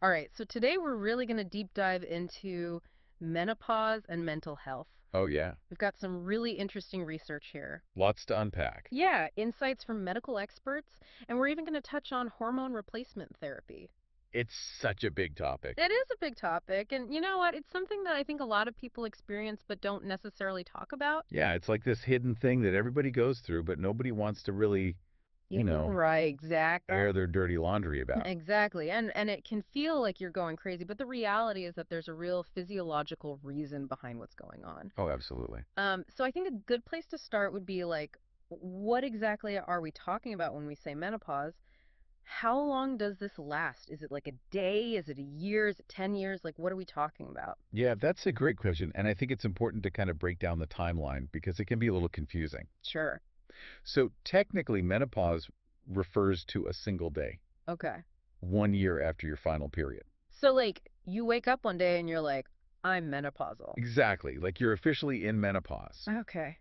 All right, so today we're really going to deep dive into menopause and mental health. Oh, yeah. We've got some really interesting research here. Lots to unpack. Yeah, insights from medical experts, and we're even going to touch on hormone replacement therapy. It's such a big topic. It is a big topic, and you know what? It's something that I think a lot of people experience but don't necessarily talk about. Yeah, it's like this hidden thing that everybody goes through, but nobody wants to really, Yeah, right, exactly. air their dirty laundry about. Exactly. And it can feel like you're going crazy, but the reality is that there's a real physiological reason behind what's going on. Oh, absolutely. So I think a good place to start would be like, what exactly are we talking about when we say menopause? How long does this last? Is it like a day? Is it a year? Is it 10 years? Like, what are we talking about? Yeah, that's a great question. And I think it's important to kind of break down the timeline because it can be a little confusing. Sure. So, technically, menopause refers to a single day, Okay. 1 year after your final period. So, like, you wake up one day and you're like, I'm menopausal. Exactly. Like you're officially in menopause. Okay.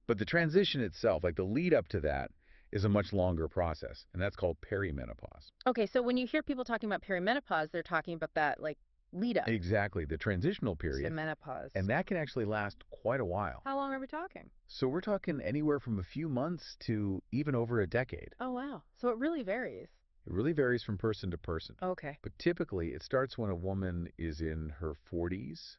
But the transition itself, like the lead up to that, is a much longer process, and that's called perimenopause. Okay, so when you hear people talking about perimenopause, they're talking about that, like, lead up Exactly, the transitional to period, menopause. and that can actually last quite a while. How long are we talking? So we're talking anywhere from a few months to even over a decade. Oh, wow. So it really varies. It really varies from person to person. Okay. But typically, it starts when a woman is in her 40s,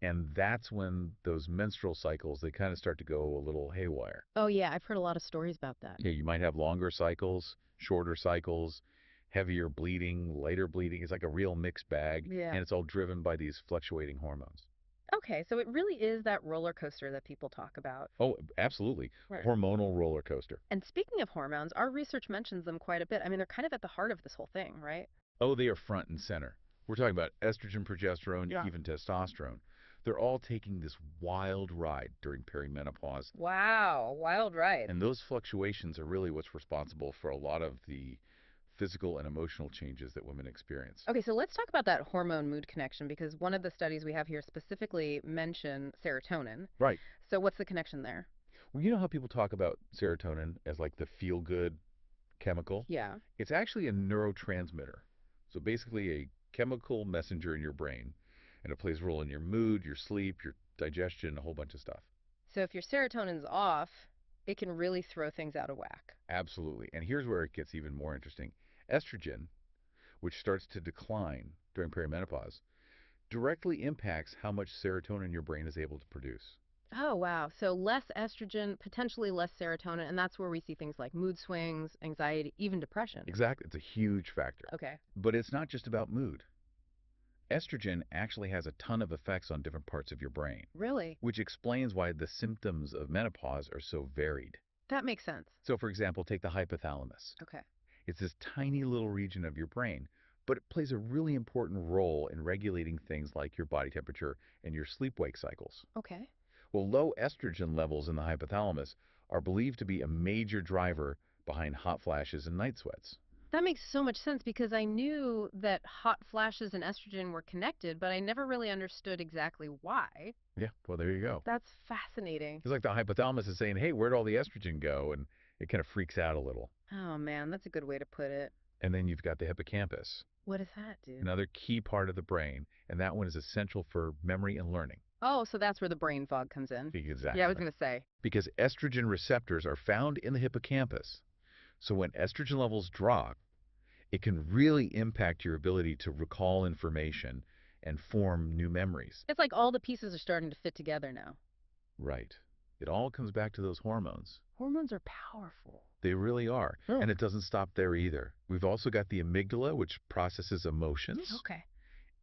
and that's when those menstrual cycles they kind of start to go a little haywire. Oh, yeah, I've heard a lot of stories about that. Yeah, you might have longer cycles, shorter cycles, heavier bleeding, lighter bleeding. It's like a real mixed bag, Yeah. and it's all driven by these fluctuating hormones. Okay, so it really is that roller coaster that people talk about. Oh, absolutely. Right. Hormonal roller coaster. And speaking of hormones, our research mentions them quite a bit. I mean, they're kind of at the heart of this whole thing, right? Oh, they are front and center. We're talking about estrogen, progesterone, Yeah. even testosterone. They're all taking this wild ride during perimenopause. Wow, wild ride. And those fluctuations are really what's responsible for a lot of the physical and emotional changes that women experience. Okay, so let's talk about that hormone mood connection because one of the studies we have here specifically mention serotonin. Right. So what's the connection there? Well, you know how people talk about serotonin as like the feel good chemical? Yeah. It's actually a neurotransmitter. So basically, a chemical messenger in your brain, and it plays a role in your mood, your sleep, your digestion, a whole bunch of stuff. So if your serotonin's off, it can really throw things out of whack. Absolutely. And here's where it gets even more interesting. Estrogen, which starts to decline during perimenopause, directly impacts how much serotonin your brain is able to produce. Oh, wow. So less estrogen, potentially less serotonin, and that's where we see things like mood swings, anxiety, even depression. Exactly. It's a huge factor. Okay. But it's not just about mood. Estrogen actually has a ton of effects on different parts of your brain, Really? which explains why the symptoms of menopause are so varied. That makes sense. So, for example, take the hypothalamus. Okay. It's this tiny little region of your brain, but it plays a really important role in regulating things like your body temperature and your sleep wake cycles. Okay. Well, low estrogen levels in the hypothalamus are believed to be a major driver behind hot flashes and night sweats. That makes so much sense because I knew that hot flashes and estrogen were connected, but I never really understood exactly why. Yeah, well, there you go. That's fascinating. It's like the hypothalamus is saying, hey, where'd all the estrogen go? And it kind of freaks out a little. Oh man, that's a good way to put it. And then you've got the hippocampus, What does that do? another key part of the brain, and that one is essential for memory and learning. Oh, so that's where the brain fog comes in. Yeah, I was Exactly. going to say. Because estrogen receptors are found in the hippocampus. So when estrogen levels drop, it can really impact your ability to recall information and form new memories. It's like all the pieces are starting to fit together now. Right. It all comes back to those hormones. Hormones are powerful. They really are. Oh. And it doesn't stop there either. We've also got the amygdala, which processes emotions, Okay.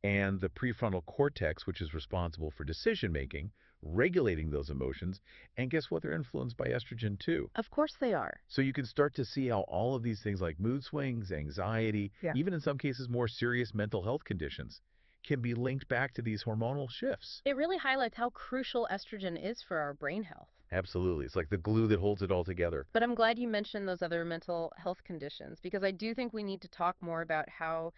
and the prefrontal cortex, which is responsible for decision making, regulating those emotions. And guess what? They're influenced by estrogen too. Of course they are. So you can start to see how all of these things like mood swings, anxiety, Yeah. even in some cases more serious mental health conditions, can be linked back to these hormonal shifts. It really highlights how crucial estrogen is for our brain health. Absolutely. It's like the glue that holds it all together. But I'm glad you mentioned those other mental health conditions because I do think we need to talk more about how,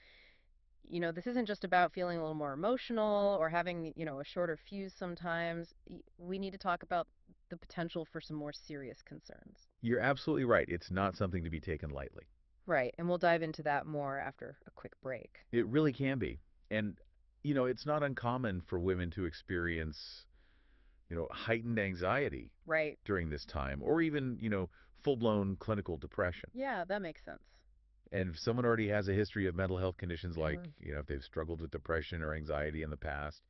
this isn't just about feeling a little more emotional or having, a shorter fuse sometimes. We need to talk about the potential for some more serious concerns. You're absolutely right. It's not something to be taken lightly. Right, and we'll dive into that more after a quick break. It really can be. And, it's not uncommon for women to experience, heightened anxiety Right. during this time, or even, full-blown clinical depression. Yeah, that makes sense. And if someone already has a history of mental health conditions like, if they've struggled with depression or anxiety in the past,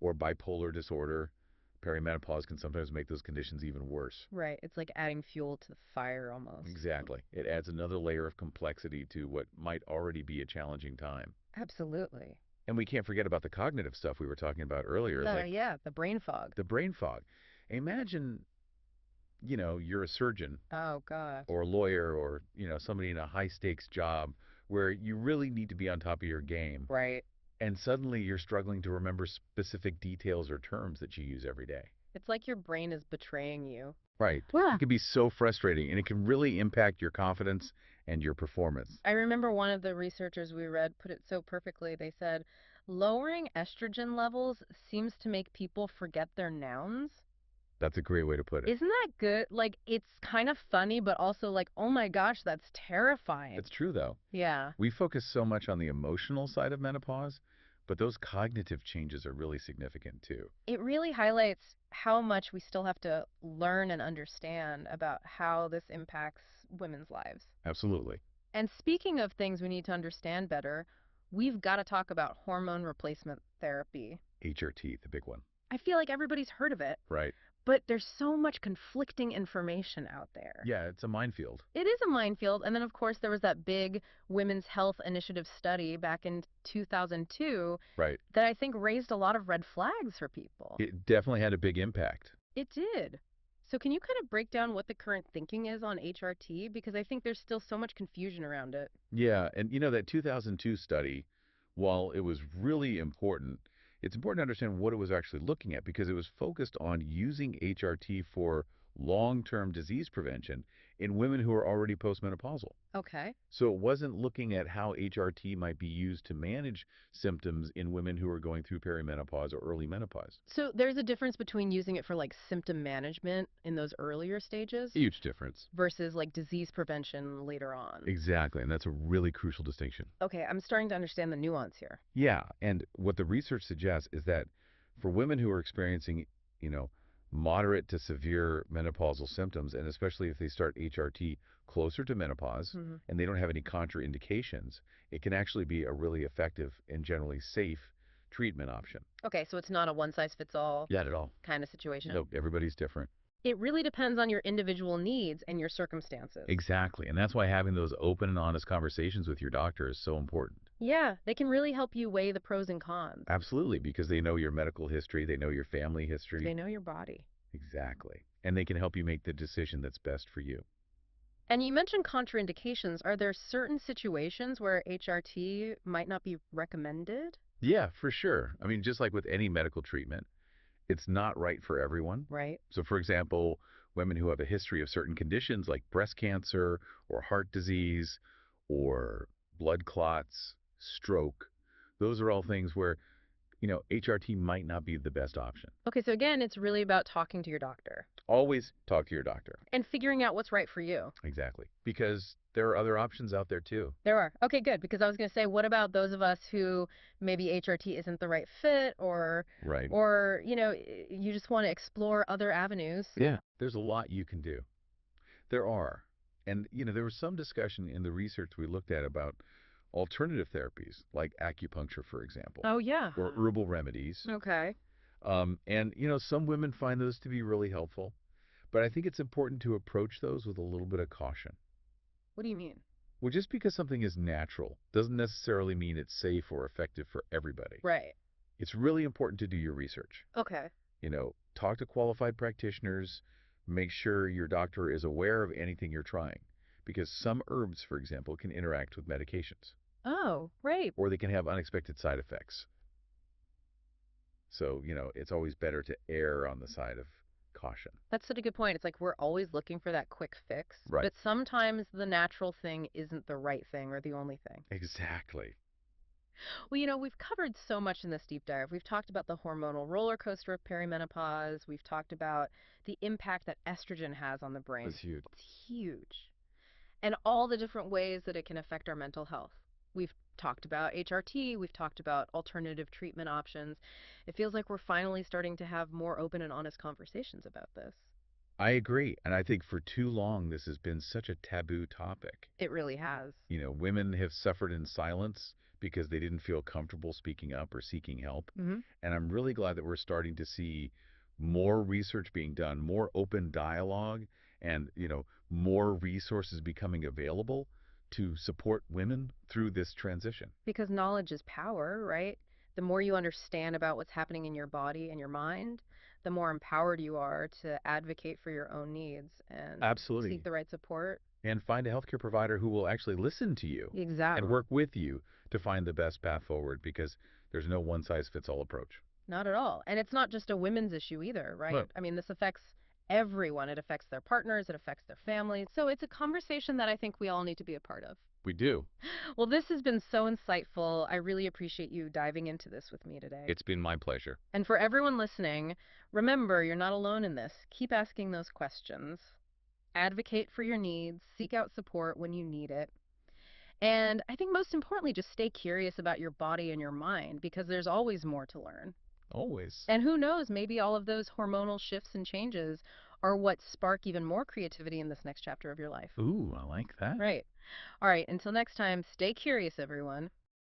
or bipolar disorder, perimenopause can sometimes make those conditions even worse. Right, it's like adding fuel to the fire almost. Exactly. It adds another layer of complexity to what might already be a challenging time. Absolutely. And we can't forget about the cognitive stuff we were talking about earlier, like Yeah, the brain fog. the brain fog. Imagine, you're a surgeon Oh gosh. or a lawyer or, somebody in a high stakes job where you really need to be on top of your game. Right. And suddenly you're struggling to remember specific details or terms that you use every day. It's like your brain is betraying you. Right. It can be so frustrating and it can really impact your confidence and your performance. I remember one of the researchers we read put it so perfectly. They said, lowering estrogen levels seems to make people forget their nouns. That's a great way to put it. Isn't that good? Like, it's kind of funny, but also like, oh my gosh, that's terrifying. It's true, though. Yeah. We focus so much on the emotional side of menopause, but those cognitive changes are really significant too. It really highlights how much we still have to learn and understand about how this impacts women's lives. Absolutely. And speaking of things we need to understand better, we've got to talk about hormone replacement therapy. HRT, the big one. I feel like everybody's heard of it, Right. but there's so much conflicting information out there. Yeah, it's a minefield. It is a minefield. And then, of course, there was that big Women's Health Initiative study back in 2002 Right. that I think raised a lot of red flags for people. It definitely had a big impact. It did. So can you kind of break down what the current thinking is on HRT? Because I think there's still so much confusion around it. Yeah, and that 2002 study, while it was really important, it's important to understand what it was actually looking at because it was focused on using HRT for long-term disease prevention in women who are already postmenopausal. Okay. So it wasn't looking at how HRT might be used to manage symptoms in women who are going through perimenopause or early menopause. So there's a difference between using it for like symptom management in those earlier stages Huge difference. versus like disease prevention later on. Exactly, and that's a really crucial distinction. Okay, I'm starting to understand the nuance here. Yeah, and what the research suggests is that for women who are experiencing, you know, moderate to severe menopausal symptoms, and especially if they start HRT closer to menopause and they don't have any contraindications, it can actually be a really effective and generally safe treatment option. Okay, so it's not a one size fits all Not at all. kind of situation. No, everybody's different. It really depends on your individual needs and your circumstances. Exactly. And that's why having those open and honest conversations with your doctor is so important. Yeah, they can really help you weigh the pros and cons. Absolutely, because they know your medical history, they know your family history. They know your body. Exactly. And they can help you make the decision that's best for you. And you mentioned contraindications. Are there certain situations where HRT might not be recommended? Yeah, for sure. I mean, just like with any medical treatment, it's not right for everyone. Right. So, for example, women who have a history of certain conditions like breast cancer or heart disease or blood clots, stroke, those are all things where, HRT might not be the best option. Okay, so again, it's really about talking to your doctor Always talk to your doctor. and figuring out what's right for you. Exactly. Because there are other options out there too. There are. Okay, good. Because I was going to say, what about those of us who maybe HRT isn't the right fit Right. or, you just want to explore other avenues? Yeah. There's a lot you can do. There are. And, there was some discussion in the research we looked at about alternative therapies like acupuncture, for example, Oh, yeah. or herbal remedies. Okay. And, some women find those to be really helpful. But I think it's important to approach those with a little bit of caution. What do you mean? Well, just because something is natural doesn't necessarily mean it's safe or effective for everybody. Right. It's really important to do your research. Okay. Talk to qualified practitioners, make sure your doctor is aware of anything you're trying. Because some herbs, for example, can interact with medications, Oh, right. or they can have unexpected side effects. So, it's always better to err on the side of caution. That's such a good point. It's like we're always looking for that quick fix, Right. but sometimes the natural thing isn't the right thing or the only thing. Exactly. Well, we've covered so much in this deep dive. We've talked about the hormonal roller coaster of perimenopause. We've talked about the impact that estrogen has on the brain. That's huge. It's huge. and all the different ways that it can affect our mental health. We've talked about HRT, we've talked about alternative treatment options. It feels like we're finally starting to have more open and honest conversations about this. I agree. And I think for too long, this has been such a taboo topic. It really has. Women have suffered in silence because they didn't feel comfortable speaking up or seeking help. Hmm. And I'm really glad that we're starting to see more research being done, more open dialogue, and, more resources becoming available to support women through this transition. Because knowledge is power, right? The more you understand about what's happening in your body and your mind, the more empowered you are to advocate for your own needs and seek Absolutely. the right support. And find a healthcare provider who will actually listen to you and Exactly. work with you to find the best path forward because there's no one size fits all approach. Not at all. And it's not just a women's issue either, right? Well, I mean, this affects everyone. It affects their partners, it affects their families. So it's a conversation that I think we all need to be a part of. we do. Well, this has been so insightful. I really appreciate you diving into this with me today. It's been my pleasure. And for everyone listening, remember you're not alone in this. Keep asking those questions. Advocate for your needs, seek out support when you need it. And I think most importantly, just stay curious about your body and your mind because there's always more to learn. Always. And who knows, maybe all of those hormonal shifts and changes are what spark even more creativity in this next chapter of your life. Ooh, I like that. Right. All right, until next time, stay curious, everyone.